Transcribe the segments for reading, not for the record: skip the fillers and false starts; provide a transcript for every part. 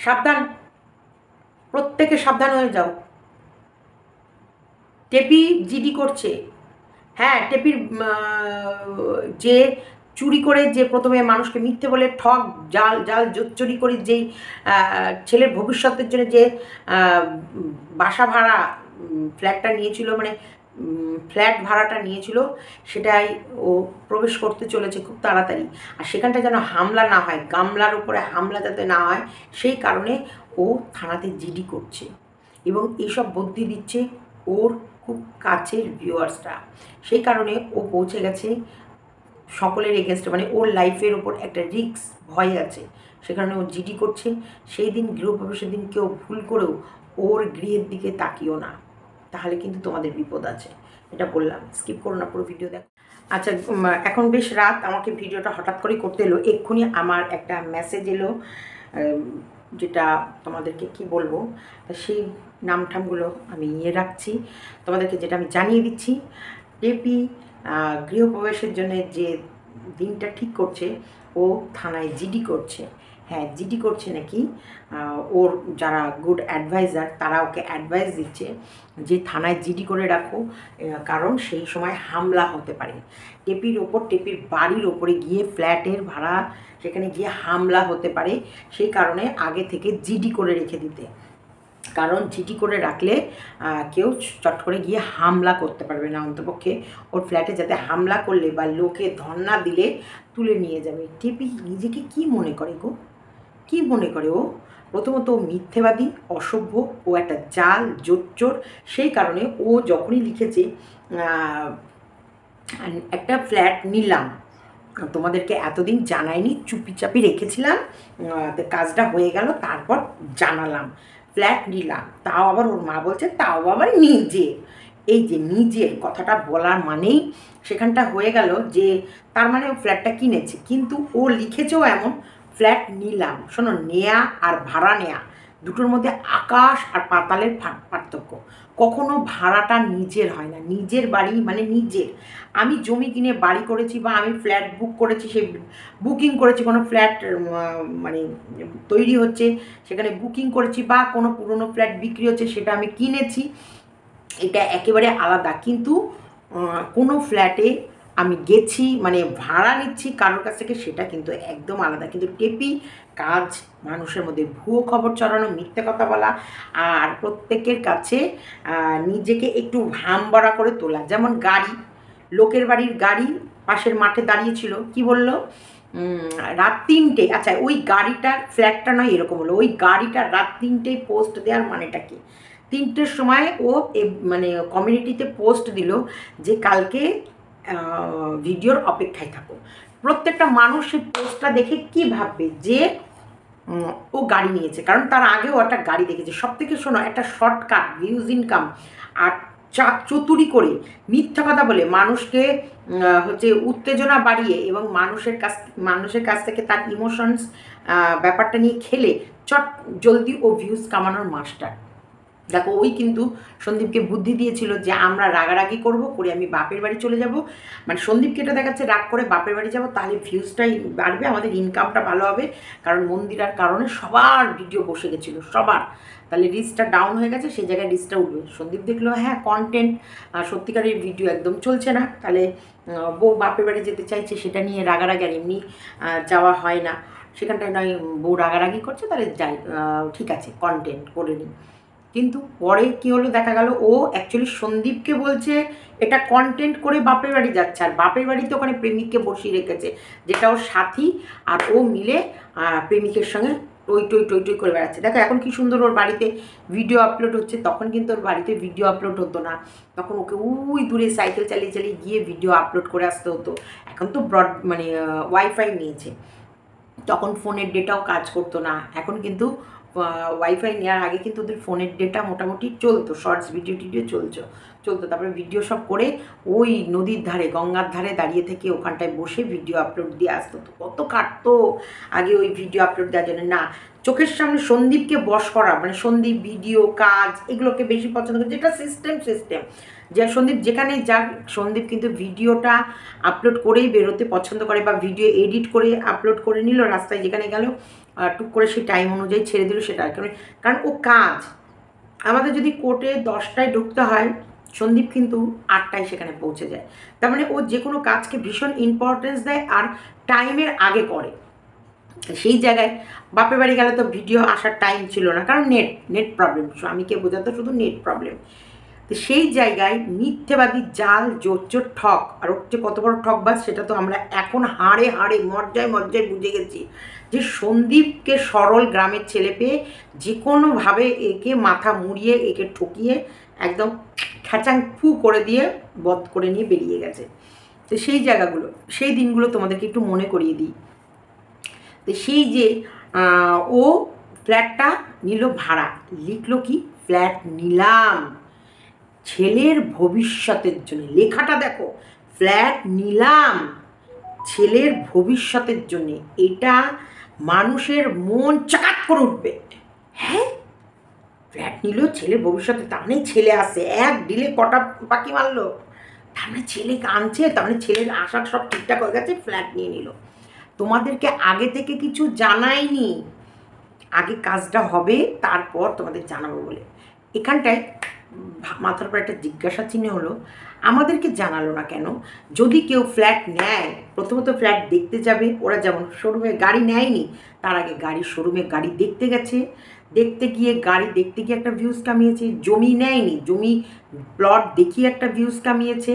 সাবধান, প্রত্যেকে সাবধান হয়ে যাও। টেপি জিডি করছে। হ্যাঁ, টেপির যে চুরি করে, যে প্রথমে মানুষকে মিথ্যে বলে ঠক জাল জাল চুরি করে যেই ছেলের ভবিষ্যতের জন্য যে বাসা ভাড়া ফ্ল্যাটটা নিয়েছিল, মানে ফ্ল্যাট ভাড়াটা নিয়েছিল, সেটাই ও প্রবেশ করতে চলেছে খুব তাড়াতাড়ি। আর সেখানটা যেন হামলা না হয়, গামলার উপরে হামলা যাতে না হয়, সেই কারণে ও থানাতে জিডি করছে। এবং এইসব বুদ্ধি দিচ্ছে ওর খুব কাছের ভিউয়ার্সরা। সেই কারণে ও পৌঁছে গেছে সকলের এগেনস্টে, মানে ওর লাইফের ওপর একটা রিস্ক ভয় আছে, সে কারণে ও জিডি করছে। সেই দিন গৃহপ্রবেশের দিন কেউ ভুল করেও ওর গৃহের দিকে তাকিও না, তাহলে কিন্তু তোমাদের বিপদ আছে। এটা বললাম, স্কিপ করো না, পুরো ভিডিও দেখো। আচ্ছা, এখন বেশ রাত, আমাকে ভিডিওটা হঠাৎ করেই করতে এলো। এক্ষুনি আমার একটা মেসেজ এলো, যেটা তোমাদেরকে কি বলবো, সেই নামঠামগুলো আমি রাখছি তোমাদেরকে, যেটা আমি জানিয়ে দিচ্ছি। টেপি গৃহপ্রবেশের জন্য যে দিনটা ঠিক করছে, ও থানায় জিডি করছে। হ্যাঁ, জিডি করছে নাকি, ওর যারা গুড অ্যাডভাইজার তারা ওকে অ্যাডভাইস দিচ্ছে যে থানায় জিডি করে রাখো, কারণ সেই সময় হামলা হতে পারে টেপির ওপর, টেপির বাড়ির ওপরে গিয়ে, ফ্ল্যাটের ভাড়া সেখানে গিয়ে হামলা হতে পারে। সেই কারণে আগে থেকে জিডি করে রেখে দিতে, কারণ জিডি করে রাখলে কেউ চট করে গিয়ে হামলা করতে পারবে না, অন্তপক্ষে ওর ফ্ল্যাটে যাতে হামলা করলে বা লোকে ধর্ণা দিলে তুলে নিয়ে যাবে। টেপি নিজেকে কি মনে করে গো, কি মনে করে ও? প্রথমত ও মিথ্যেবাদী, অসভ্য, ও একটা জাল জোচ্চোর। সেই কারণে ও যখনই লিখেছে একটা ফ্ল্যাট নিলাম, তোমাদেরকে এতদিন জানাইনি, চুপিচাপি রেখেছিলাম, কাজটা হয়ে গেল, তারপর জানালাম ফ্ল্যাট নিলাম, তাও আবার ওর মা বলছে তাও আবার নিজের। এই যে নিজের কথাটা বলার মানেই সেখানটা হয়ে গেল যে তার মানে ও ফ্ল্যাটটা কিনেছে, কিন্তু ও লিখেছেও এমন ফ্ল্যাট নিলাম। শোনো, নেয়া আর ভাড়া নেয়া দুটোর মধ্যে আকাশ আর পাতালের পার্থক্য। কখনো ভাড়াটা নিজের হয় না, নিজের বাড়ি মানে নিজের। আমি জমি কিনে বাড়ি করেছি বা আমি ফ্ল্যাট বুক করেছি, সেই বুকিং করেছি, কোনো ফ্ল্যাট মানে তৈরি হচ্ছে সেখানে বুকিং করেছি, বা কোনো পুরনো ফ্ল্যাট বিক্রি হচ্ছে সেটা আমি কিনেছি, এটা একেবারে আলাদা। কিন্তু কোনো ফ্ল্যাটে আমি গেছি মানে ভাড়া নিচ্ছি কারোর কাছ থেকে, সেটা কিন্তু একদম আলাদা। কিন্তু টেপি কাজ মানুষের মধ্যে ভুয়ো খবর ছড়ানো, মিথ্যে কথা বলা, আর প্রত্যেকের কাছে নিজেকে একটু হামবড়া করে তোলা। যেমন গাড়ি, লোকের বাড়ির গাড়ি পাশের মাঠে দাঁড়িয়েছিল, কি বললো, রাত 3টে, আচ্ছা ওই গাড়িটার ফ্ল্যাটটা নয় এরকম হলো, ওই গাড়িটা রাত 3টেই পোস্ট দেওয়ার মানেটা কি? 3টের সময় ও মানে কমিউনিটিতে পোস্ট দিল যে কালকে ভিডিওর অপেক্ষায় থাকো। প্রত্যেকটা মানুষ সেই পোস্টটা দেখে কি ভাববে যে ও গাড়ি নিয়েছে, কারণ তার আগেও একটা গাড়ি দেখেছে। সব থেকে শোনো, একটা শর্টকাট ভিউজ ইনকাম আর চতুরি করে মিথ্যা কথা বলে মানুষকে হচ্ছে উত্তেজনা বাড়িয়ে এবং মানুষের কাছ থেকে তার ইমোশনস ব্যাপারটা নিয়ে খেলে চট জলদি ও ভিউজ কামানোর মাস্টার। দেখো, ওই কিন্তু সন্দীপকে বুদ্ধি দিয়েছিল যে আমরা রাগারাগি করব, করে আমি বাপের বাড়ি চলে যাব, মানে সন্দীপকে এটা দেখাচ্ছে রাগ করে বাপের বাড়ি যাব, তাহলে ভিউজটাই বাড়বে, আমাদের ইনকামটা ভালো হবে। কারণ মন্দিরার কারণে সবার ভিডিও বসে গেছিলো, সবার, তাহলে রিচটা ডাউন হয়ে গেছে, সেই জায়গায় রিচটা উঠবে। সন্দীপ দেখলো হ্যাঁ কন্টেন্ট, সত্যিকারের ভিডিও একদম চলছে না, তাহলে বউ বাপের বাড়ি যেতে চাইছে, সেটা নিয়ে রাগারাগি আর এমনি যাওয়া হয় না, সেখানটায় নয় বউ রাগারাগি করছে, তাহলে যাই, ঠিক আছে কন্টেন্ট করে নিই। কিন্তু পরে কী হলো, দেখা গেল ও অ্যাকচুয়ালি সন্দীপকে বলছে এটা কন্টেন্ট করে বাপের বাড়ি যাচ্ছে, আর বাপের বাড়িতে ওখানে প্রেমিককে বসিয়ে রেখেছে, যেটা ওর সাথী, আর ও মিলে প্রেমিকের সঙ্গে টই টই টই টই করে বেড়াচ্ছে। দেখো এখন কি সুন্দর ওর বাড়িতে ভিডিও আপলোড হচ্ছে, তখন কিন্তু ওর বাড়িতে ভিডিও আপলোড হতো না, তখন ওকে ওই দূরে সাইকেল চালিয়ে চালিয়ে গিয়ে ভিডিও আপলোড করে আসতে হতো। এখন তো মানে ওয়াইফাই নিয়েছে, তখন ফোনের ডেটাও কাজ করতো না, এখন কিন্তু ওয়াইফাই নেওয়ার আগে কিন্তু ওদের ফোনের ডেটা মোটামুটি চলতো, শর্টস ভিডিও টিডিও চলতো। তারপরে ভিডিও সব করে ওই নদীর ধারে, গঙ্গার ধারে দাঁড়িয়ে থেকে ওখানটায় বসে ভিডিও আপলোড দিয়ে আসতো। তো কত কাটতো আগে ওই ভিডিও আপলোড দেওয়ার জন্য। না, চোখের সামনে সন্দীপকে বশ করা, মানে সন্দীপ ভিডিও কাজ এগুলোকে বেশি পছন্দ করে, যেটা সিস্টেম যে সন্দীপ যেখানে যাক, সন্দীপ কিন্তু ভিডিওটা আপলোড করেই বেরোতে পছন্দ করে, বা ভিডিও এডিট করে আপলোড করে নিল, রাস্তায় যেখানে গেল টুক করে সেই টাইম অনুযায়ী ছেড়ে দিল সেটা আর কারণ ও কাজ আমাদের যদি কোর্টে 10টায় ঢুকতে হয় সন্দীপ কিন্তু 8টায় সেখানে পৌঁছে যায়। তার মানে ও যে কোনো কাজকে ভীষণ ইম্পর্টেন্স দেয় আর টাইমের আগে করে। সেই জায়গায় বাপের বাড়ি গেলে তো ভিডিও আসার টাইম ছিল না, কারণ নেট প্রবলেম, স্বামীকে বোঝাতো শুধু নেট প্রবলেম। তো সেই জায়গায় মিথ্যেবাদী জাল জোর ঠক, আর ওর যে কত বড় ঠকবাজ সেটা তো আমরা এখন হাড়ে হাড়ে মজ্জায় বুঝে গেছি যে সন্দীপকে সরল গ্রামের ছেলে পেয়ে যে কোনোভাবে একে মাথা মুড়িয়ে একে ঠকিয়ে একদম খ্যাচাং ফু করে দিয়ে বধ করে নিয়ে বেরিয়ে গেছে। তো সেই জায়গাগুলো সেই দিনগুলো তোমাদেরকে একটু মনে করিয়ে দিই। তো সেই যে ও ফ্ল্যাটটা নিল ভাড়া, লিখলো কি ফ্ল্যাট নিলাম ছেলের ভবিষ্যতের জন্য, লেখাটা দেখো ফ্ল্যাট নিলাম ছেলের ভবিষ্যতের জন্যে। এটা মানুষের মন চাকাত করে উঠবে। হ্যাঁ, ফ্ল্যাট নিল ছেলের ভবিষ্যতে, তার মানে ছেলে আসে এক ডিলে কটা পাখি মারলো, তার মানে ছেলে আনছে, তার মানে ছেলের আশা সব ঠিকঠাক হয়ে গেছে, ফ্ল্যাট নিয়ে নিল। তোমাদেরকে আগে থেকে কিছু জানাইনি, আগে কাজটা হবে তারপর তোমাদের জানাবো বলে। এখানটায় মাথার উপর একটা জিজ্ঞাসা চিহ্ন হলো, আমাদেরকে জানালো না কেন? যদি কেউ ফ্ল্যাট নেয় প্রথমত ফ্ল্যাট দেখতে যাবে, ওরা যেমন শোরুমে গাড়ি নেয়নি, তার আগে শোরুমে গাড়ি দেখতে গেছে, দেখতে গিয়ে গাড়ি দেখতে গিয়ে একটা ভিউজ কামিয়েছে, জমি নেয়নি, জমি প্লট দেখিয়ে একটা ভিউজ কামিয়েছে,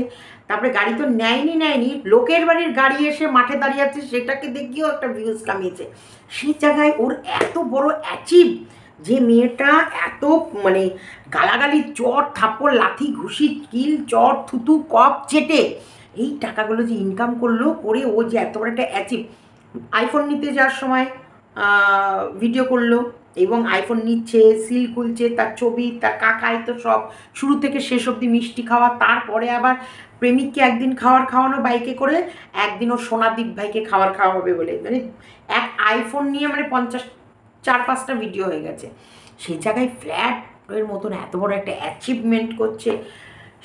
তারপরে গাড়ি তো নেয়নি লোকের বাড়ির গাড়ি এসে মাঠে দাঁড়িয়ে আছে সেটাকে দেখিয়েও একটা ভিউজ কামিয়েছে। সেই জায়গায় ওর এত বড় অ্যাচিভ যে মেয়েটা এত মানে গালাগালি চট থাপ্পড় লাথি ঘুষি কিল চট থুতু কপ চেটে এই টাকাগুলো যে ইনকাম করলো, করে ও যে এত বড় একটা অ্যাচিভ। আইফোন নিতে যাওয়ার সময় ভিডিও করলো এবং আইফোন নিচ্ছে, সিল খুলছে, তার ছবি, তার কাকাই তো সব শুরু থেকে শেষ অবধি মিষ্টি খাওয়া, তারপরে আবার প্রেমিককে একদিন খাওয়ানো বাইকে করে, একদিন ও সোনাদীপ ভাইকে খাওয়াবে বলে, মানে এক আইফোন নিয়ে মানে 4-5টা ভিডিও হয়ে গেছে। সেই জায়গায় ফ্ল্যাটের মতন এত বড় একটা অ্যাচিভমেন্ট করছে,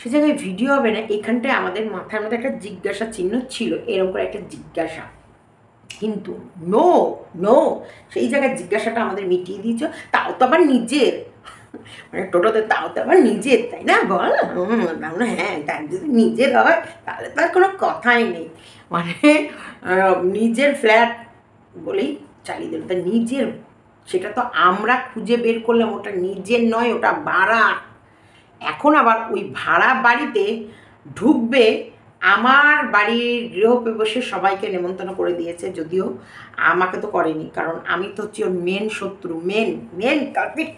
সে জায়গায় ভিডিও হবে না? এখানটায় আমাদের মাথার মধ্যে একটা জিজ্ঞাসা চিহ্ন ছিল, এরকম করে একটা জিজ্ঞাসা, কিন্তু নো সেই জায়গায় জিজ্ঞাসাটা আমাদের মিটিয়ে দিয়েছ, তাও তো আবার নিজের, মানে টোটোতে তাও তো আবার নিজের, তাই না বল? হ্যাঁ, তার যদি নিজের হয় তাহলে তার কোনো কথাই নেই, মানে নিজের ফ্ল্যাট বলেই চালিয়ে দিল। তা নিজের সেটা তো আমরা খুঁজে বের করলাম, ওটা নিজের নয়, ওটা ভাড়া। এখন আবার ওই ভাড়া বাড়িতে ঢুকবে, আমার বাড়ির গৃহপ্রবেশে সবাইকে নেমন্তন্ন করে দিয়েছে, যদিও আমাকে তো করেনি, কারণ আমি তো হচ্ছি ওর মেন শত্রু, মেন কালপিট,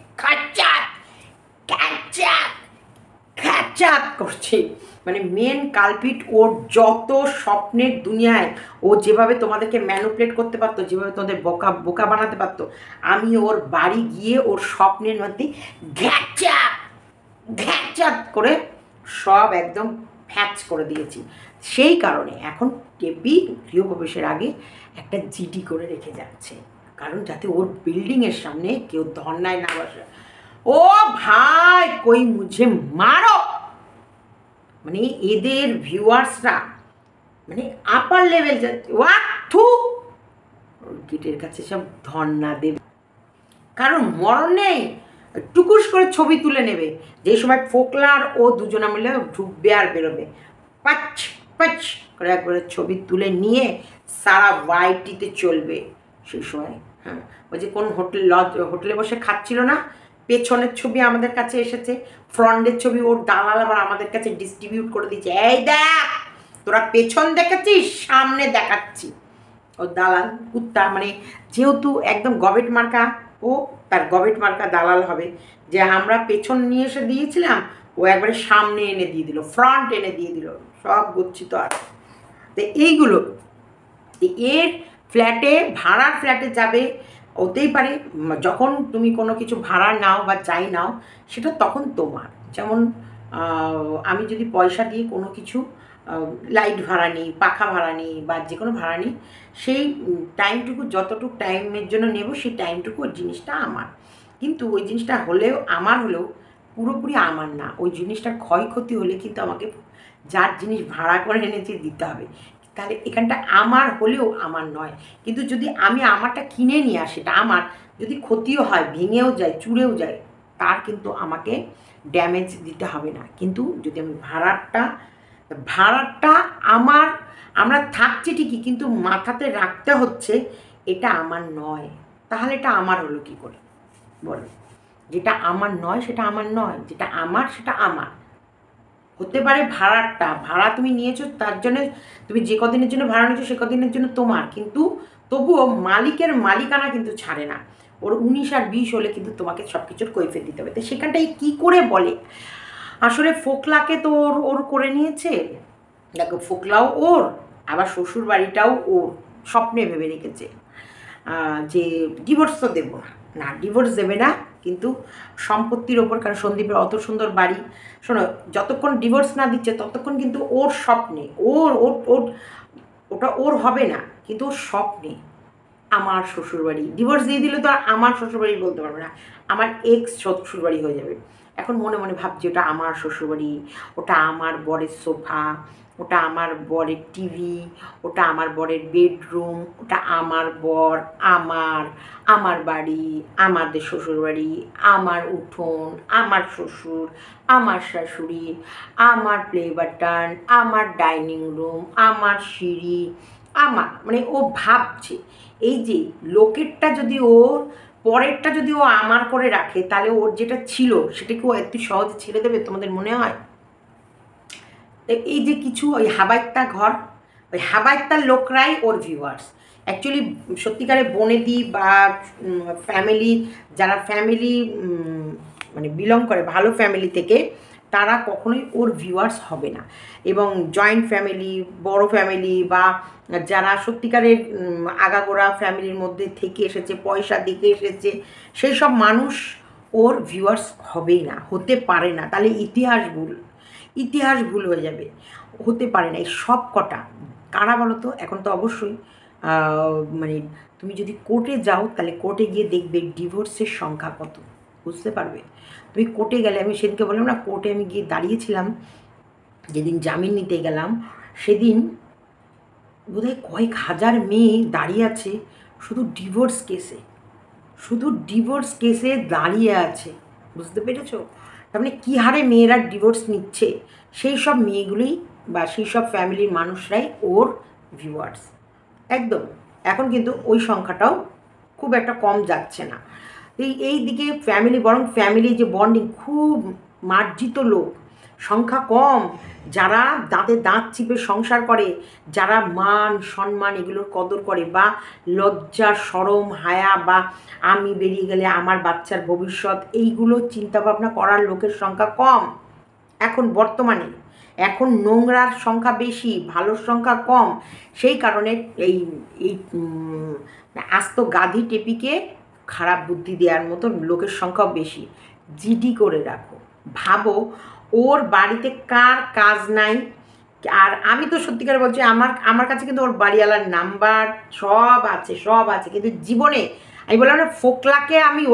খ্যাচাত করছে, মানে মেন কালপিট। ওর যত স্বপ্নের দুনিয়ায় ও যেভাবে তোমাদেরকে ম্যানুপুলেট করতে পারতো, যেভাবে তোমাদের বোকা বানাতে পারতো, আমি ওর বাড়ি গিয়ে ওর স্বপ্নের মধ্যে ঘ্যাচাত করে সব একদম ফ্যাচ করে দিয়েছি। সেই কারণে এখন টেপি গৃহপ্রবেশের আগে একটা জিডি করে রেখে যাচ্ছে, কারণ যাতে ওর বিল্ডিংয়ের সামনে কেউ ধর্নায় না বসে। ও ভাই কই মুঝে মারো, মানে এদের ভিউয়ার্সরা মানে আপার লেভেল যাচ্ছে, গেটের কাছে সব ধর্না দেবে, কারণ মরণ নেই, টুকুস করে ছবি তুলে নেবে, যে সময় ফোকলার ও দুজনা মিলে ঢুকবে আর বেরোবে, পাচ করে একবারে ছবি তুলে নিয়ে সারা ওয়াইটিতে চলবে সেই সময়। হ্যাঁ, ওই যে কোন হোটেলে বসে খাচ্ছিল না, পেছনের ছবি আমাদের কাছে এসেছে, ফ্রন্টের ছবি ওর দালাল আবার আমাদের কাছে ডিস্ট্রিবিউট করে দিচ্ছে, এই দেখ তোরা পেছন দেখাচ্ছিস, সামনে দেখাচ্ছি। ও দালাল কুত্তা, মানে যেহেতু একদম গবেট মার্কা, ও তার গবেট মার্কা দালাল হবে, যে আমরা পেছন নিয়ে এসে দিয়েছিলাম, ও একবারে সামনে এনে দিয়ে দিল, ফ্রন্ট এনে দিয়ে দিল, সব গচ্ছিত। আর তো এইগুলো এর ফ্ল্যাটে, ভাড়ার ফ্ল্যাটে যাবে, হতেই পারে যখন তুমি কোনো কিছু ভাড়া নাও বা যাই নাও সেটা তখন তোমার, যেমন আমি যদি পয়সা দিয়ে কোনো কিছু লাইট ভাড়া নিই, পাখা ভাড়া নিই বা যে কোনো ভাড়া নিই, সেই টাইমটুকু যতটুকু টাইমের জন্য নেব সেই টাইমটুকু ওই জিনিসটা আমার, কিন্তু ওই জিনিসটা হলেও আমার হলেও পুরোপুরি আমার না, ওই জিনিসটার ক্ষয়ক্ষতি হলে কিন্তু আমাকে যার জিনিস ভাড়া করে এনেছে দিতে হবে। তাহলে এখানটা আমার হলেও আমার নয়। কিন্তু যদি আমি আমারটা কিনে নিয়ে আসি, এটা আমার, যদি ক্ষতিও হয়, ভেঙেও যায়, চুরেও যায়, তার কিন্তু আমাকে ড্যামেজ দিতে হবে না। কিন্তু যদি আমি ভাড়াটা আমার, আমরা থাকছি ঠিকই, কিন্তু মাথাতে রাখতে হচ্ছে এটা আমার নয়। তাহলে এটা আমার হলো কী করে বলো? যেটা আমার নয় সেটা আমার নয়, যেটা আমার সেটা আমার। হতে পারে ভাড়া তুমি নিয়েছো, তার জন্য তুমি যে কদিনের জন্য ভাড়া নিয়েছো সে কদিনের জন্য তোমার, কিন্তু তবুও মালিকের মালিকানা কিন্তু ছাড়ে না। ওর 19 আর 20 হলে কিন্তু তোমাকে সব কিছুর কৈফিয়ত দিতে হবে। তো সেখানটাই কী করে বলে, আসলে ফোকলাকে তো ওর ওর করে নিয়েছে, দেখো ফোকলাও ওর, আবার শ্বশুর বাড়িটাও ওর, স্বপ্নে ভেবে রেখেছে যে ডিভোর্স তো দেবো না, না ডিভোর্স দেবে না, কিন্তু সম্পত্তির ওপর, কারণ সন্দীপের অত সুন্দর বাড়ি, শোনো যতক্ষণ ডিভোর্স না দিচ্ছে ততক্ষণ কিন্তু ওর স্বপ্নে, ওর ওর ওর ওটা ওর হবে না, কিন্তু ওর স্বপ্নে আমার শ্বশুরবাড়ি। ডিভোর্স দিয়ে দিলে তো আর আমার শ্বশুরবাড়ি বলতে পারবে না, আমার এক্স শ্বশুরবাড়ি হয়ে যাবে। এখন মনে মনে ভাবছি ওটা আমার শ্বশুরবাড়ি, ওটা আমার বরের সোফা, ওটা আমার বরের টিভি, ওটা আমার বরের বেডরুম, ওটা আমার বর, আমার বাড়ি, আমাদের শ্বশুরবাড়ি, আমার উঠোন, আমার শ্বশুর, আমার শাশুড়ি, আমার প্লে বাটন, আমার ডাইনিং রুম, আমার সিঁড়ি, আমার, মানে ও ভাবছে এই যে লোকেরটা যদি ওর, পরেরটা যদি ও আমার করে রাখে, তাহলে ওর যেটা ছিল সেটাকে ও একটু সহজে ছেড়ে দেবে তোমাদের মনে হয়? এই যে কিছু ওই হাবাইত্তা ঘর, ওই হাবাইত্তার লোকরাই ওর ভিউয়ার্স। অ্যাকচুয়ালি সত্যিকারে বনেদি বা ফ্যামিলি, যারা ফ্যামিলি মানে বিলং করে ভালো ফ্যামিলি থেকে, তারা কখনোই ওর ভিউয়ার্স হবে না। এবং জয়েন্ট ফ্যামিলি, বড় ফ্যামিলি, বা যারা সত্যিকারের আগাগোড়া ফ্যামিলির মধ্যে থেকে এসেছে, পয়সা দিকে এসেছে, সেই সব মানুষ ওর ভিউয়ার্স হবেই না, হতে পারে না। তাহলে ইতিহাস ভুল হয়ে যাবে, হতে পারে না। এই সব কটা কারা বলো তো? এখন তো অবশ্যই মানে তুমি যদি কোর্টে যাও, তাহলে কোর্টে গিয়ে দেখবে ডিভোর্সের সংখ্যা কত, বুঝতে পারবে। তুমি কোর্টে গেলে, আমি সেদিনকে বললাম না, কোর্টে আমি গিয়ে দাঁড়িয়েছিলাম, যেদিন জামিন নিতে গেলাম সেদিন বোধহয় কয়েক হাজার মেয়ে দাঁড়িয়ে আছে শুধু ডিভোর্স কেসে দাঁড়িয়ে আছে, বুঝতে পেরেছো? তার মানে কী হারে মেয়েরা ডিভোর্স নিচ্ছে, সেই সব মেয়েগুলোই বা সেই সব ফ্যামিলির মানুষরাই ওর ভিউয়ার্স একদম। এখন কিন্তু ওই সংখ্যাটাও খুব একটা কম যাচ্ছে না। এই দিকে ফ্যামিলি, বরং ফ্যামিলি যে বন্ডিং, খুব মার্জিত লোক, সংখ্যা কম, যারা দাঁতে দাঁত চিপে সংসার করে, যারা মান সম্মান এগুলোর কদর করে, বা লজ্জা শরম হায়া, বা আমি বেরিয়ে গেলে আমার বাচ্চার ভবিষ্যৎ, এইগুলো চিন্তাভাবনা করার লোকের সংখ্যা কম এখন বর্তমানে। এখন নোংরার সংখ্যা বেশি, ভালোর সংখ্যা কম। সেই কারণে এই এই আস্ত গাধি টেপিকে খারাপ বুদ্ধি দেওয়ার মতো লোকের সংখ্যাও বেশি। জিডি করে রাখো, ভাবো ওর বাড়িতে কার কাজ নাই। আর আমি তো সত্যিকার বলছি, আমার কাছে কিন্তু ওর বাড়িওয়ালার নাম্বার সব আছে, কিন্তু জীবনে আমি বললাম না, ফোকলাকে আমি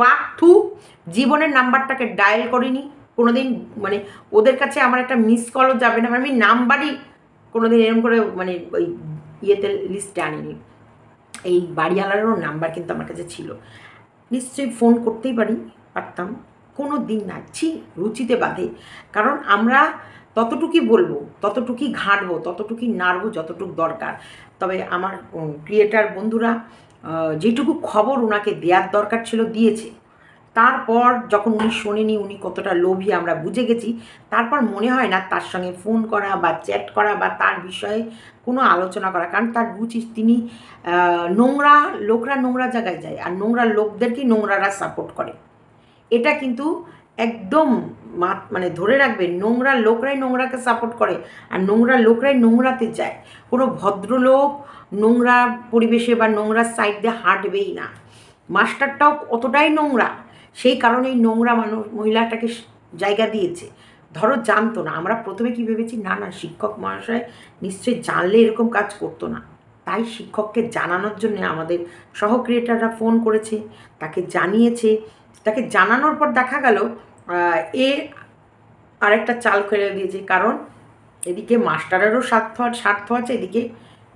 জীবনের নাম্বারটাকে ডায়াল করিনি কোনো দিন। মানে ওদের কাছে আমার একটা মিস কলও যাবে না, আমি নাম্বারই কোনো দিন এরকম করে মানে ওই ইয়েতে লিস্টে আনিনি। এই বাড়িওয়ালারও নাম্বার কিন্তু আমার কাছে ছিল, নিশ্চয়ই ফোন করতেই পারতাম, কোনো দিন না। রুচিতে বাঁধে, কারণ আমরা ততটুকুই বলবো, ততটুকুই ঘাঁটবো, ততটুকুই নাড়বো যতটুকু দরকার। তবে আমার ক্রিয়েটার বন্ধুরা যেটুকু খবর ওনাকে দেওয়ার দরকার ছিল দিয়েছে। তারপর যখন উনি শোনেনি উনি কতটা লোভী আমরা বুঝে গেছি, তারপর মনে হয় না তার সঙ্গে ফোন করা বা চ্যাট করা বা তার বিষয়ে কোনো আলোচনা করা, কারণ তার রুচি, তিনি নোংরা লোকরা নোংরা জায়গায় যায়, আর নোংরা লোকদেরকেই নোংরারা সাপোর্ট করে। এটা কিন্তু একদম মানে ধরে রাখবে, নোংরা লোকরাই নোংরাকে সাপোর্ট করে, আর নোংরা লোকরাই নোংরাতে যায়। কোনো ভদ্রলোক নোংরা পরিবেশে বা নোংরা সাইড দিয়ে হাঁটবেই না। মাস্টারটাও অতটাই নোংরা, সেই কারণেই নোংরা মহিলাটাকে জায়গা দিয়েছে। ধরো জানতো না, আমরা প্রথমে কি ভেবেছি, না শিক্ষক মহাশয় নিশ্চয়ই জানলে এরকম কাজ করতো না। তাই শিক্ষককে জানানোর জন্য আমাদের সহ ক্রিয়েটাররা ফোন করেছে, তাকে জানিয়েছে। তাকে জানানোর পর দেখা গেল এ আরেকটা চাল ফেলে দিয়েছে, কারণ এদিকে মাস্টারেরও স্বার্থ আছে, এদিকে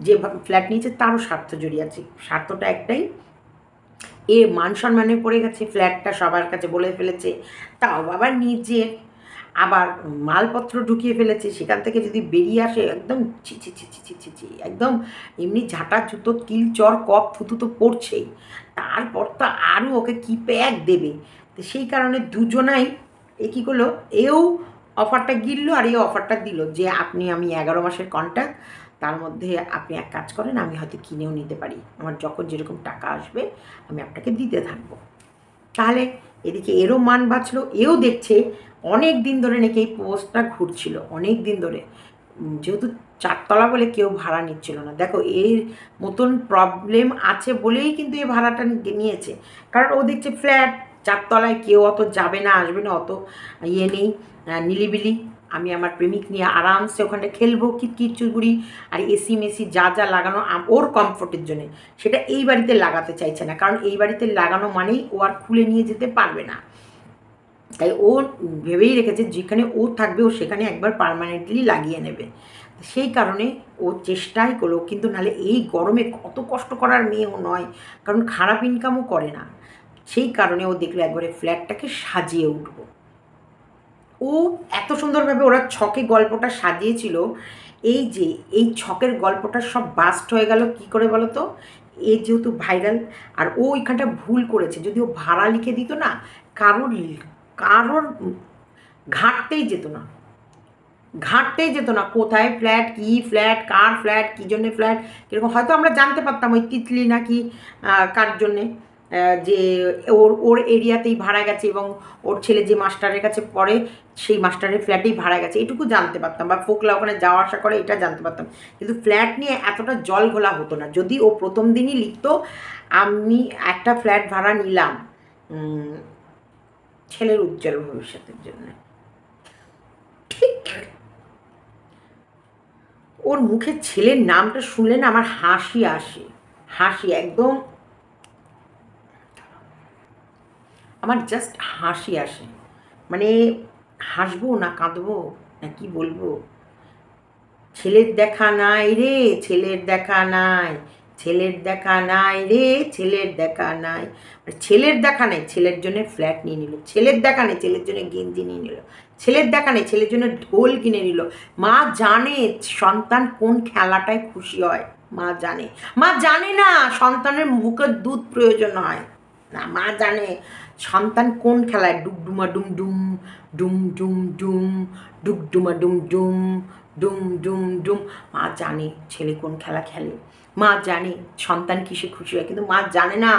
যে ফ্ল্যাট নিয়েছে তারও স্বার্থ জড়িয়ে আছে। স্বার্থটা একটাই, এ মান সম্মানে পড়ে গেছে, ফ্ল্যাটটা সবার কাছে বলে ফেলেছে, তাও আবার নিজের, আবার মালপত্র ঢুকিয়ে ফেলেছে, সেখান থেকে যদি বেরিয়ে আসে একদম ছি ছি ছি ছি ছি ছি ছি, একদম এমনি ঝাঁটা জুতো কিল চর কপ থুতু তো পড়ছেই, তারপর তো আরও ওকে কি প্যাক দেবে। তো সেই কারণে দুজনাই এ কী করলো, এও অফারটা গিললো আর এও অফারটা দিল যে আমি 11 মাসের কন্ট্রাক্ট, তার মধ্যে আপনি এক কাজ করেন, আমি হয়তো কিনেও নিতে পারি, আমার যখন যেরকম টাকা আসবে আমি আপনাকে দিতে থাকবো। তাহলে এদিকে এরও মান বাঁচলো, এও দেখছে অনেক দিন ধরে নাকি এই পোস্টটা ঘুরছিল, অনেক দিন ধরে, যেহেতু 4 তলা বলে কেউ ভাড়া নিচ্ছিল না। দেখো এর মতন প্রবলেম আছে বলেই কিন্তু এই ভাড়াটা নিয়েছে, কারণ ও দেখছে ফ্ল্যাট 4 তলায় কেউ অত যাবে না আসবে না, অত ইয়ে নেই, নিলিবিলি, আমি আমার প্রেমিক নিয়ে আরামসে ওখানে খেলবো কিটকিট চুরগুড়ি, আর এসি মেসি যা যা লাগানো ওর কমফোর্টের জন্যে, সেটা এই বাড়িতে লাগাতে চাইছে না, কারণ এই বাড়িতে লাগানো মানেই ও আর খুলে নিয়ে যেতে পারবে না। তাই ও ভেবেই রেখেছে যেখানে ও থাকবে ও সেখানে একবার পার্মানেন্টলি লাগিয়ে নেবে। সেই কারণে ও চেষ্টাই করলো, কিন্তু নাহলে এই গরমে কত কষ্ট করার মেয়েও নয়, কারণ খারাপ ইনকামও করে না। সেই কারণে ও দেখলো একবারে ফ্ল্যাটটাকে সাজিয়ে উঠবো। ও এত সুন্দরভাবে ওরা ছকে গল্পটা সাজিয়েছিল, এই ছকের গল্পটা সব বাস্ট হয়ে গেল কী করে বলো তো, এ যেহেতু ভাইরাল, আর ও ওইখানটা ভুল করেছে, যদি ও ভাড়া লিখে দিত না, কারোর কারোর ঘাঁটতেই যেত না, কোথায় ফ্ল্যাট, কী ফ্ল্যাট, কার ফ্ল্যাট, কী জন্যে ফ্ল্যাট, কীরকম, হয়তো আমরা জানতে পারতাম ওই তিতলি নাকি কার জন্যে, যে ওর এরিয়াতেই ভাড়া গেছে এবং ওর ছেলে যে মাস্টারের কাছে পড়ে সেই মাস্টারের ফ্ল্যাটেই ভাড়া গেছে, এটুকু জানতে পারতাম, বা ফোকলা ওখানে যাওয়া আসা করে এটা জানতে পারতাম, কিন্তু ফ্ল্যাট নিয়ে এতটা জল ঘোলা হতো না। যদি ও প্রথম দিনই লিখতো আমি একটা ফ্ল্যাট ভাড়া নিলাম ছেলের উজ্জ্বল ভবিষ্যতের জন্য, ঠিক ওর মুখে ছেলের নামটা শুনলে না আমার হাসি আসে, হাসি একদম, আমার জাস্ট হাসি আসে, মানে হাসবো না কাঁদবো না কি বলবো। ছেলের দেখা নাই রে, ছেলের দেখা নাই, ছেলের দেখা নাই রে, ছেলের দেখা নাই, ছেলের দেখা নেই, ছেলের জন্য ফ্ল্যাট নিয়ে নিল, ছেলের দেখা নেই, ছেলের জন্য গেঞ্জি নিয়ে নিল, ছেলের দেখা নেই, ছেলের জন্য ঢোল কিনে নিল। মা জানে সন্তান কোন খেলাটায় খুশি হয়, মা জানে, মা জানে না সন্তানের মুখের দুধ প্রয়োজন হয় না, মা জানে সন্তান কোন খেলায় ডুমডুমা ডুম ডুম, ডুম ডুম ডুম, ডুমডুমা ডুম ডুম, ডুম ডুম ডুম, মা জানে ছেলে কোন খেলা খেলে, মা জানে সন্তান কিসে খুশি হয়, কিন্তু মা জানে না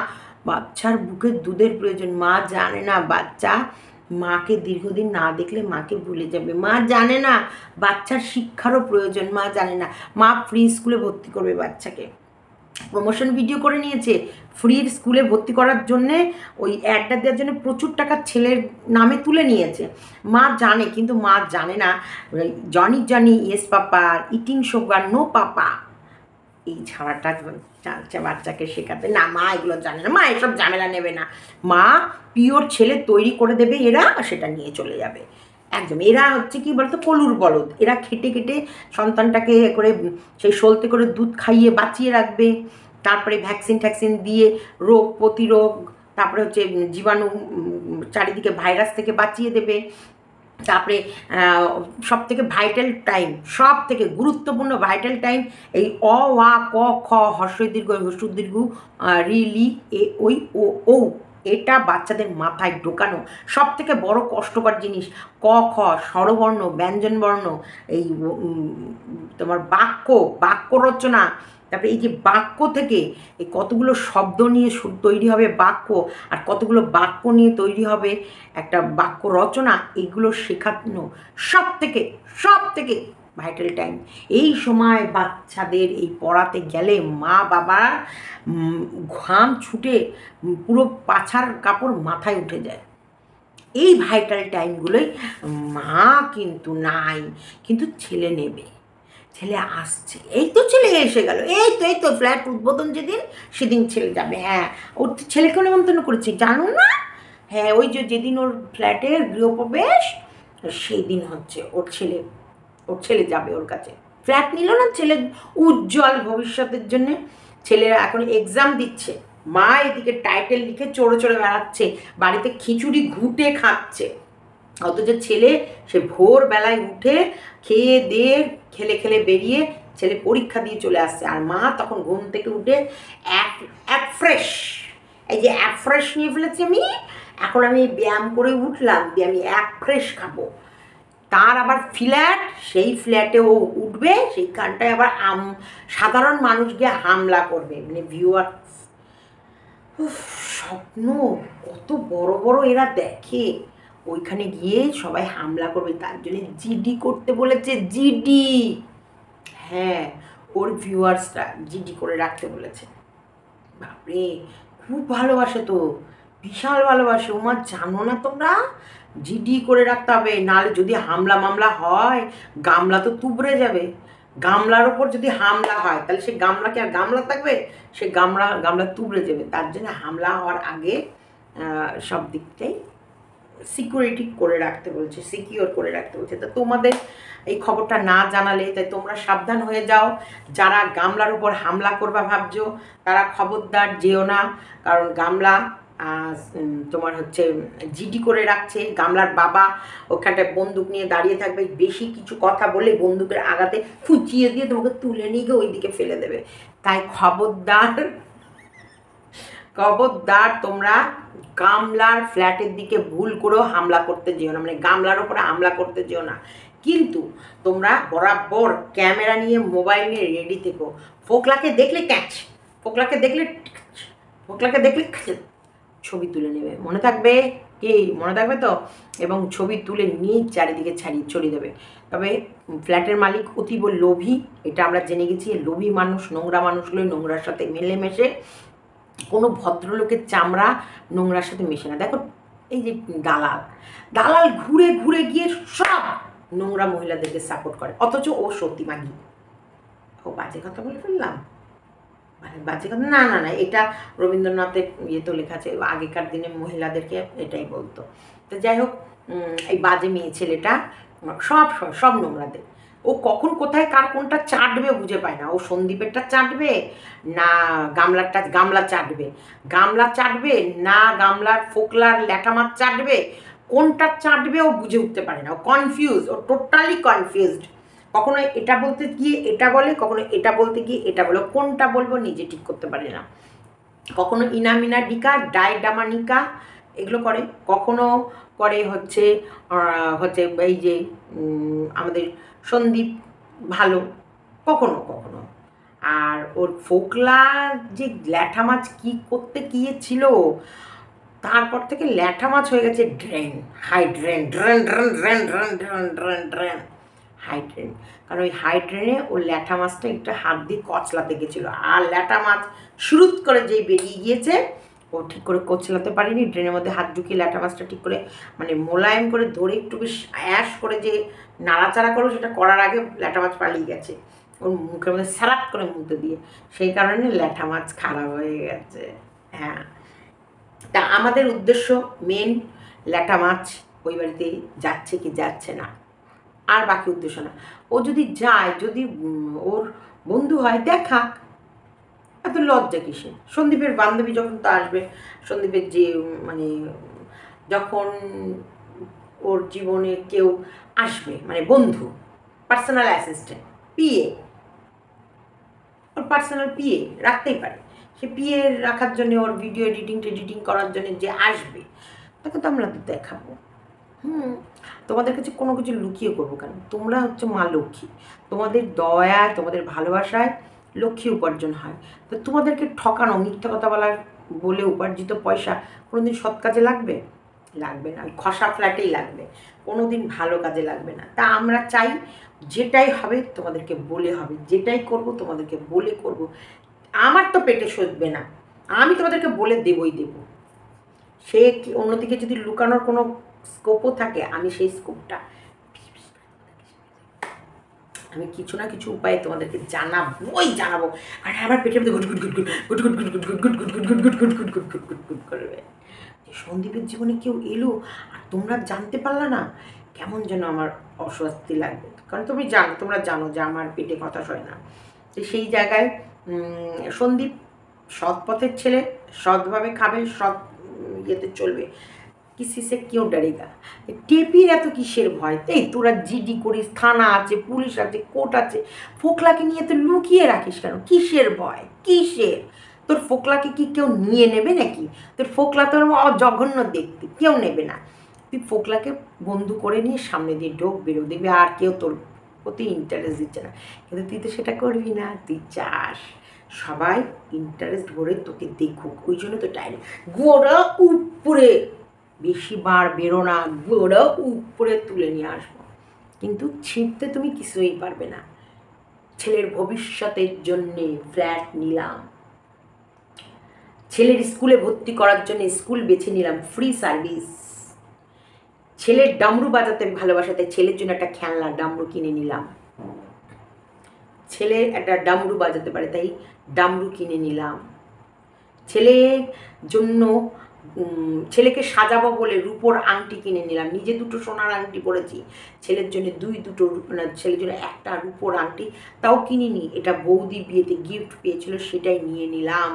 বাচ্চার বুকের দুধের প্রয়োজন, মা জানে না বাচ্চা মাকে দীর্ঘদিন না দেখলে মাকে ভুলে যাবে, মা জানে না বাচ্চার শিক্ষারও প্রয়োজন, মা জানে না মা ফ্রি স্কুলে ভর্তি করবে বাচ্চাকে, প্রমোশন ভিডিও করে নিয়েছে, ফ্রি স্কুলে ভর্তি করার জন্যে ওই অ্যাডটা দেওয়ার জন্য প্রচুর টাকা ছেলের নামে তুলে নিয়েছে, মা জানে, কিন্তু মা জানে না Johnny yes papa, eating sugar no papa, এই ছাড়াটা বাচ্চাকে শেখাতে না, মা এগুলো জানে না, মা এসব ঝামেলা নেবে না, মা পিওর ছেলে তৈরি করে দেবে, এরা সেটা নিয়ে চলে যাবে একদম। এরা হচ্ছে কি বলতো কলুর বলদ, এরা খেটে খেটে সন্তানটাকে করে সেই সলতে করে দুধ খাইয়ে বাঁচিয়ে রাখবে, তারপরে ভ্যাকসিন ট্যাকসিন দিয়ে রোগ প্রতিরোগ, তারপরে হচ্ছে জীবাণু চারিদিকে ভাইরাস থেকে বাঁচিয়ে দেবে, তারপরে সব থেকে ভাইটাল টাইম, সব থেকে গুরুত্বপূর্ণ ভাইটাল টাইম এই অ আ ক খ হর্ষই দীর্ঘ হর্ষুর দীর্ঘ রিলি এ ওই ও ও, এটা বাচ্চাদের মাথায় ঢোকানো সব থেকে বড় কষ্টকর জিনিস। ক খ স্বরবর্ণ ব্যঞ্জনবর্ণ, এই তোমার বাক্য রচনা, তারপরে এই যে বাক্য থেকে এই কতগুলো শব্দ নিয়ে তৈরি হবে বাক্য, আর কতগুলো বাক্য নিয়ে তৈরি হবে একটা বাক্য রচনা, এগুলো শেখানো সব থেকে ভাইটাল টাইম। এই সময় বাচ্চাদের এই পড়াতে গেলে মা বাবার ঘাম ছুটে পুরো পাছার কাপড় মাথায় উঠে যায়। এই ভাইটাল টাইমগুলোই মা কিন্তু নাই, কিন্তু ছেলে নেবে, ছেলে আসছে, এই তো ছেলে এসে গেল, এই তো ফ্ল্যাট উদ্বোধন সেদিন ছেলে যাবে, হ্যাঁ ওর ছেলেকেও নেমন্তন্ন করেছে জানো না, হ্যাঁ ওই যেদিন ওর ফ্ল্যাটের গৃহপ্রবেশ সেই দিন হচ্ছে ওর ছেলে যাবে ওর কাছে, ফ্ল্যাট নিল না ছেলে উজ্জ্বল ভবিষ্যতের জন্যে। ছেলেরা এখন এক্সাম দিচ্ছে, মা এদিকে টাইটেল লিখে চড়ে চড়ে বেড়াচ্ছে, বাড়িতে খিচুড়ি ঘুঁটে খাচ্ছে, অথচ ছেলে সে ভোরবেলায় উঠে খেয়ে দিয়ে খেলে খেলে বেরিয়ে ছেলে পরীক্ষা দিয়ে চলে আসছে, আর মা তখন ঘুম থেকে উঠে এক ফ্রেশ, এই যে এক ফ্রেশ নিয়ে ফেলেছি আমি, এখন আমি ব্যায়াম করে উঠলাম দিয়ে আমি এক ফ্রেশ খাবো। তার আবার ফ্ল্যাট, সেই ফ্ল্যাটে ও উঠবে, সেইখানটায় আবার সাধারণ মানুষ গিয়ে হামলা করবে, মানে ভিউয়ার্স। স্বপ্ন কত বড় বড় এরা দেখে, ওইখানে গিয়ে সবাই হামলা করবে, তার জন্য জিডি করতে বলেছে, জিডি। হ্যাঁ, ওর ভিউয়ার্সরা জিডি করে রাখতে বলেছে। বাপরে, খুব ভালোবাসে তো, বিশাল ভালোবাসে। ওমা জানো না তোমরা, জিডি করে রাখতে হবে, নাহলে যদি হামলা মামলা হয় গামলা তো তুবড়ে যাবে। গামলার ওপর যদি হামলা হয় তাহলে সে গামলাকে আর গামলা থাকবে, সে গামলা তুবড়ে যাবে। তার জন্য হামলা হওয়ার আগে সব দিকটাই সিকিউরিটি করে রাখতে বলছে, সিকিওর করে রাখতে বলছে। তো তোমাদের এই খবরটা না জানালে, তাই তোমরা সাবধান হয়ে যাও। যারা গামলার উপর হামলা করবা ভাবছো তারা খবরদার যেও না, কারণ গামলা তোমার হচ্ছে জিডি করে রাখছে। গামলার বাবা ওখানটায় বন্দুক নিয়ে দাঁড়িয়ে থাকবে, বেশি কিছু কথা বলে বন্দুকের আঘাতে ফুঁচিয়ে দিয়ে তোমাকে তুলে নিয়ে গিয়ে ওইদিকে ফেলে দেবে। তাই খবরদার তোমরা গামলার ফ্ল্যাটের দিকে ভুল করেও হামলা করতে যেও না, মানে গামলার ওপরে হামলা করতে যেও না। কিন্তু তোমরা বরাবর ক্যামেরা নিয়ে, মোবাইল নিয়ে রেডি থেকো। ফোকলাকে দেখলে ছবি তুলে নেবে, মনে থাকবে কি? মনে থাকবে তো? এবং ছবি তুলে নিয়ে চারিদিকে ছড়িয়ে দেবে। তবে ফ্ল্যাটের মালিক অতীব লোভী, এটা আমরা জেনে গেছি। লোভী মানুষ, নোংরা মানুষগুলো নোংরার সাথে মিলেমিশে, কোনো ভদ্রলোকের চামড়া নোংরার সাথে মেশে না। দেখো এই যে দালাল ঘুরে ঘুরে গিয়ে সব নোংরা মহিলাদেরকে সাপোর্ট করে, অথচ ও সত্যি মাগি। ও বাজে কথা বলে ফেললাম, বাজে কথা না, এটা রবীন্দ্রনাথের তো লেখা আছে, আগেকার দিনে মহিলাদেরকে এটাই বলতো। তো যাই হোক, এই বাজে মেয়ে ছেলেটা সব নোংরাদের, ও কখন কোথায় কার কোনটা চাটবে বুঝে পায় না। ও সন্দীপেরটা চাটবে না গামলা চাটবে না গামলার ফোকলার ল্যাটা মাছ চাটবে, কোনটা চাটবে ও বুঝে উঠতে পারে না। ও কনফিউজ, ও টোটালি কনফিউজড। কখনো এটা বলতে গিয়ে এটা বলে, কখনো এটা বলতে গিয়ে এটা বলে, কোনটা বলবো নিজে ঠিক করতে পারে না। কখনো ইনামিনা ডিকা, ডাইডামানিকা এগুলো করে, কখনো করে হচ্ছে এই যে আমাদের সন্দীপ ভালো, কখনো। আর ওর ফোকলার যে ল্যাঠা মাছ কী করতে গিয়েছিল, তারপর থেকে ল্যাঠা মাছ হয়ে গেছে হাই ড্রেন। কারণ ওই হাই ড্রেনে ওর ল্যাঠা মাছটা একটু হাত দিয়ে কচলাতে গেছিলো, আর ল্যাঠা মাছ শুরুত করে যেই বেরিয়ে গিয়েছে, ও ঠিক করে কচলাতে পারিনি। ড্রেনের মধ্যে হাত ঢুকিয়ে ল্যাঠা মাছটা ঠিক করে মানে মোলায়েম করে ধরে একটু বেশ অ্যাশ করে যে নাড়াচাড়া করো, সেটা করার আগে ল্যাঠা মাছ পালিয়ে গেছে ওর মুখের মধ্যে স্যালাপ করে মুখে দিয়ে, সেই কারণে ল্যাঠা মাছ খারাপ হয়ে গেছে। হ্যাঁ, তা আমাদের উদ্দেশ্য মেন ল্যাঠা মাছ ওই বাড়িতে যাচ্ছে কি যাচ্ছে না, আর বাকি উদ্দেশ্য না। ও যদি যায়, যদি ওর বন্ধু হয় দেখাক, এত লজ্জা কিসে? সন্দীপের বান্ধবী যখন তো আসবে, সন্দীপের যে মানে যখন ওর জীবনে কেউ আসবে, মানে বন্ধু, পার্সোনাল অ্যাসিস্ট্যান্ট, পিএ, ওর পার্সোনাল পিএ রাখতেই পারে। সে পিএ রাখার জন্য, ওর ভিডিও এডিটিং করার জন্য যে আসবে, তাকে তো আমরা দেখাবো। তোমাদের কাছে কোনো কিছু লুকিয়ে করবো কেন? তোমরা হচ্ছে মা লক্ষ্মী, তোমাদের দয়া, তোমাদের ভালোবাসায় লক্ষ্মী উপার্জন হয়। তো তোমাদেরকে ঠকানো, মিথ্যা কথা বলে উপার্জিত পয়সা কোনোদিন সৎ কাজে লাগবে না, খসা ফ্ল্যাটেই লাগবে, কোনোদিন ভালো কাজে লাগবে না। তা আমরা চাই যেটাই হবে তোমাদেরকে বলে হবে, যেটাই করব তোমাদেরকে বলে করব। আমার তো পেটে সইবে না, আমি তোমাদেরকে বলে দেবই দেব। সে অন্যদিকে যদি লুকানোর কোনো স্কোপও থাকে, আমি সেই স্কোপটা আমি কিছু না কিছু উপায়ে তোমাদেরকে জানাবো। আর আমার পেটের মধ্যে গুট করবে যে সন্দীপের জীবনে কেউ এলো আর তোমরা জানতে পারলা না, কেমন যেন আমার অস্বস্তি লাগবে, কারণ তোমরা জানো যে আমার পেটে কথা হয় না। তো সেই জায়গায় সন্দীপ সৎ পথের ছেলে, সৎভাবে খাবে, সৎ ইয়েতে চলবে, কিসি সে কেউ ডরেগা। টেপির এত কিসের ভয়? এই তোরা জিডি করিস, থানা আছে, পুলিশ আছে, কোর্ট আছে, ফোকলাকে নিয়ে তো লুকিয়ে রাখিস কেন? কিসের ভয়? কিসের? তোর ফোকলাকে কি কেউ নিয়ে নেবে নাকি? তোর ফোকলা তোর জঘন্য দেখতে, কেউ নেবে না। তুই ফোকলাকে বন্ধু করে নিয়ে সামনে দিয়ে ঢোক, বেরো, দেবে, আর কেউ তোর প্রতি ইন্টারেস্ট দিচ্ছে না। কিন্তু তুই তো সেটা করবি না, তুই চাস সবাই ইন্টারেস্ট ভরে তোকে দেখুক, ওই জন্য তো ডাইরেক্ট গোড়া উপরে, বেশি বার বেরো না, গোড়া উপরে তুলে নিয়ে আসবো। কিন্তু ছিঁড়তে তুমি কিছুই পারবে না। ছেলের ভবিষ্যতের জন্যে ফ্ল্যাট নিলাম, ছেলের স্কুলে ভর্তি করার জন্য স্কুল বেছে নিলাম, ফ্রি সার্ভিস। ছেলের ডামরু বাজাতে ভালোবাসাতে ছেলের জন্য একটা খেলনা ডামরু কিনে নিলাম। ছেলে একটা ডামরু বাজাতে পারে তাই ডামরু কিনে নিলাম। ছেলের জন্য ছেলেকে সাজাবো বলে রূপোর আংটি কিনে নিলাম। নিজে 2টো সোনার আংটি পরেছি, ছেলের জন্য ছেলের জন্য একটা রূপোর আংটি তাও কিনিনি, এটা বৌদি বিয়েতে গিফট পেয়েছিল, সেটাই নিয়ে নিলাম,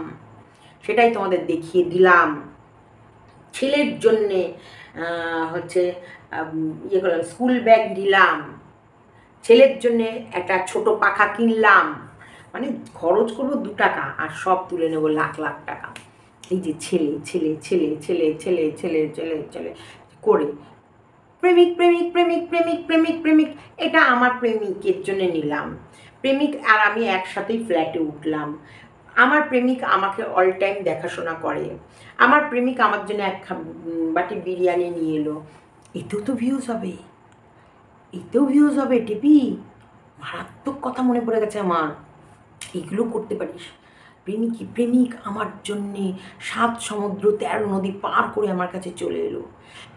সেটাই তোমাদের দেখিয়ে দিলাম। ছেলের জন্যে হচ্ছে ইয়ে করলাম, স্কুল ব্যাগ নিলাম। ছেলের জন্যে একটা ছোট পাখা কিনলাম। মানে খরচ করবো 2 টাকা আর সব তুলে নেবো লাখ লাখ টাকা। এই যে ছেলে ছেলে ছেলে ছেলে ছেলে ছেলে ছেলে ছেলে করে প্রেমিক প্রেমিক প্রেমিক প্রেমিক প্রেমিক প্রেমিক, এটা আমার প্রেমিকের জন্য নিলাম। প্রেমিক আর আমি একসাথেই ফ্ল্যাটে উঠলাম। আমার প্রেমিক আমাকে অল টাইম দেখাশোনা করে। আমার প্রেমিক আমার জন্য এক বাটি বিরিয়ানি নিয়ে এলো। এতেও তো ভিউজ হবে, এতেও ভিউজ হবে। টিপি মারাত্মক কথা মনে পড়ে গেছে আমার, এগুলো করতে পারিস। প্রেমিক আমার জন্যে 7 সমুদ্র 13 নদী পার করে আমার কাছে চলে এলো।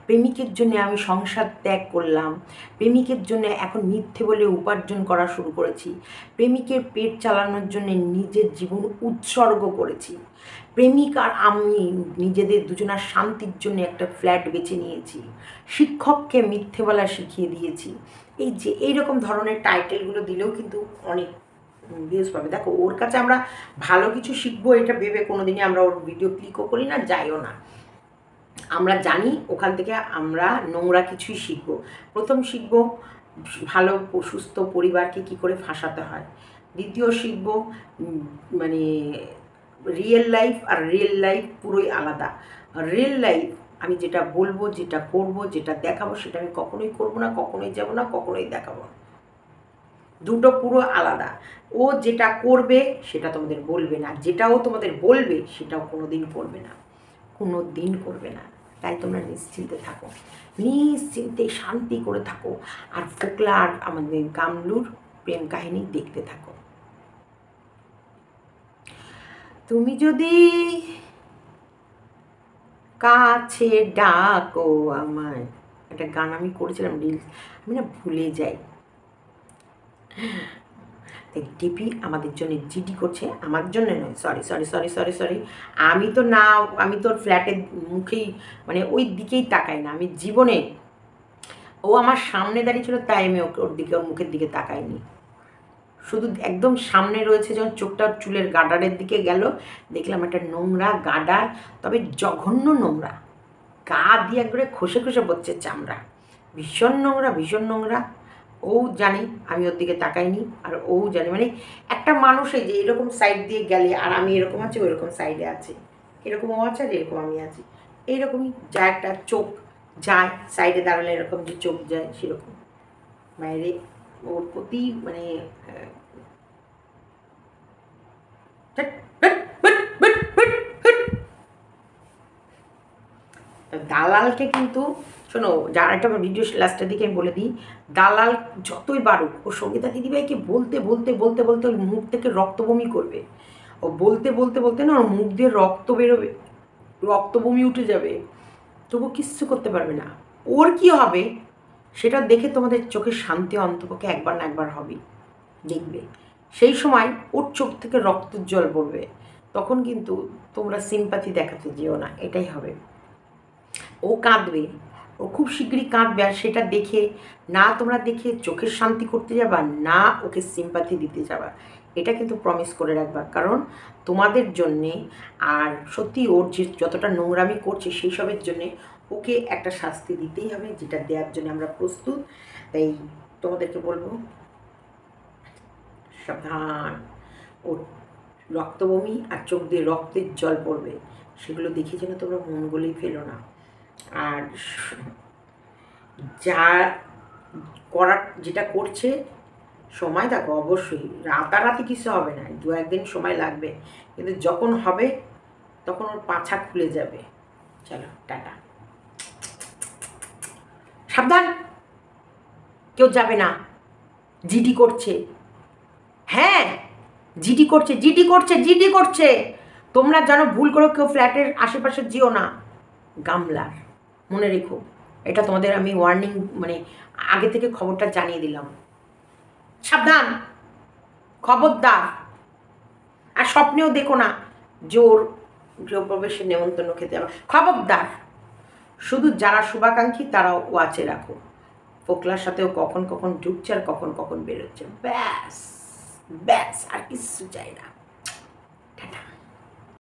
প্রেমিকের জন্য আমি সংসার ত্যাগ করলাম। প্রেমিকের জন্য এখন মিথ্যে বলে উপার্জন করা শুরু করেছি। প্রেমিকের পেট চালানোর জন্য নিজের জীবন উৎসর্গ করেছি। প্রেমিক আর আমি নিজেদের দুজনার শান্তির জন্য একটা ফ্ল্যাট বেছে নিয়েছি। শিক্ষককে মিথ্যে বলা শিখিয়ে দিয়েছি। এই যে এইরকম ধরনের টাইটেলগুলো দিলেও কিন্তু অনেক ভিউজ পাবে। দেখো ওর কাছে আমরা ভালো কিছু শিখবো এটা ভেবে কোনো দিনই আমরা ওর ভিডিও ক্লিকও করি না, যাইও না। আমরা জানি ওখান থেকে আমরা নোংরা কিছুই শিখবো। প্রথম শিখবো ভালো সুস্থ পরিবারকে কী করে ফাঁসাতে হয়। দ্বিতীয় শিখবো মানে রিয়েল লাইফ আর রিয়েল লাইফ পুরোই আলাদা। রিয়েল লাইফ আমি যেটা বলবো, যেটা করব, যেটা দেখাবো সেটা আমি কখনোই করবো না, কখনোই যাবো না, কখনোই দেখাবো না। দুটো পুরো আলাদা। ও যেটা করবে সেটা তোমাদের বলবে না, যেটাও তোমাদের বলবে সেটাও কোনো দিন করবে না, কোনো দিন করবে না। তাই তোমরা নিশ্চিন্তে থাকো, নিশ্চিন্তে শান্তি করে থাকো, আর ফোকলা আর আমাদের গামলুর প্রেম কাহিনী দেখতে থাকো। তুমি যদি কাছে ডাকো আমায়, একটা গান আমি করেছিলাম রিলস, আমি না ভুলে যাই। টিপি আমাদের জন্য জিডি করছে, আমার জন্য নয়, sorry sorry sorry sorry sorry আমি তো না, আমি তোর ফ্ল্যাটের মুখেই মানে ওই দিকেই তাকাই না আমি জীবনে। ও আমার সামনে দাঁড়িয়ে ছিল তাই আমি ওর দিকে, ওর মুখের দিকে তাকাইনি। শুধু একদম সামনে রয়েছে যখন চোখটা চুলের গাডারের দিকে গেল, দেখলাম একটা নোংরা গাডার, তবে জঘন্য নোংরা, গা দিয়ে একবারে খসে খসে পড়ছে চামড়া, ভীষণ নোংরা, ভীষণ নোংরা। ও জানি আমি ওর দিকে তাকাইনি, আর ও জানি মানে একটা মানুষে যে এরকম সাইড দিয়ে গেলে, আর আমি এরকম আছি ওইরকম সাইডে আছে, এরকমও আছে আর এরকম আমি আছি, এইরকমই যা একটা চোখ যায় সাইডে দাঁড়ালে এরকম যে চোখ যায় সেরকম বাইরে ওর প্রতি মানে দালালকে কিন্তু শোনো, যার একটা ভিডিও লাস্টের দিকে আমি বলে দিই, দালাল যতই বাড়ুক ও সঙ্গীতা দিদিভাইকে বলতে বলতে বলতে বলতে ওর মুখ থেকে রক্ত বমি করবে। ও বলতে বলতে বলতে না ওর মুখ দিয়ে রক্ত বেরোবে, রক্ত বমি উঠে যাবে, তবু কিচ্ছু করতে পারবে না। ওর কি হবে সেটা দেখে তোমাদের চোখে শান্তি অন্তপক্ষে একবার না একবার হবে, দেখবে সেই সময় ওর চোখ থেকে রক্তের জল পড়বে, তখন কিন্তু তোমরা সিম্প্যাথি দেখাতে যেও না, এটাই হবে। ও কাঁদবে, ও ও খুব শীঘ্রই কাঁদবে, আর সেটা দেখে না তোমরা দেখে চোখের শান্তি করতে যাবা, না ওকে সিম্পাথি দিতে যাবা। এটা কিন্তু প্রমিস করে রাখবা, কারণ তোমাদের জন্যে আর সত্যি ওর যে যতটা নোংরামি করছে সেই সবের জন্যে ওকে একটা শাস্তি দিতেই হবে, যেটা দেওয়ার জন্য আমরা প্রস্তুত। তাই তোমাদেরকে বলবো সাবধান। ওর রক্তবমি আর চোখ দিয়ে রক্তের জল পড়বে, সেগুলো দেখে যেন তোমরা মন গলেই ফেলো না। আর যা করার যেটা করছে সময় দেখো, অবশ্যই রাতারাতি কিছু হবে না, 2-1 দিন সময় লাগবে, কিন্তু যখন হবে তখন ওর পাছা খুলে যাবে। চলো টাটা, সাবধান, কেউ যাবে না। জিডি করছে, হ্যাঁ জিডি করছে, জিডি করছে, জিডি করছে। তোমরা জানো ভুল করে কেউ ফ্ল্যাটের আশেপাশে যেও না, গামলার, মনে রেখো। এটা তোমাদের আমি ওয়ার্নিং, মানে আগে থেকে খবরটা জানিয়ে দিলাম। সাবধান, খবরদার। আর স্বপ্নেও দেখো না জোর গৃহপ্রবেশের নেমন্তন্ন খেতে যাবে, খবরদার। শুধু যারা শুভাকাঙ্ক্ষী তারাও ওয়াচে রাখো। ফোকলার সাথেও কখন কখন ঢুকছে আর কখন কখন বেরোচ্ছে, ব্যাস ব্যাস, আর কিছু চাই না। টাটা।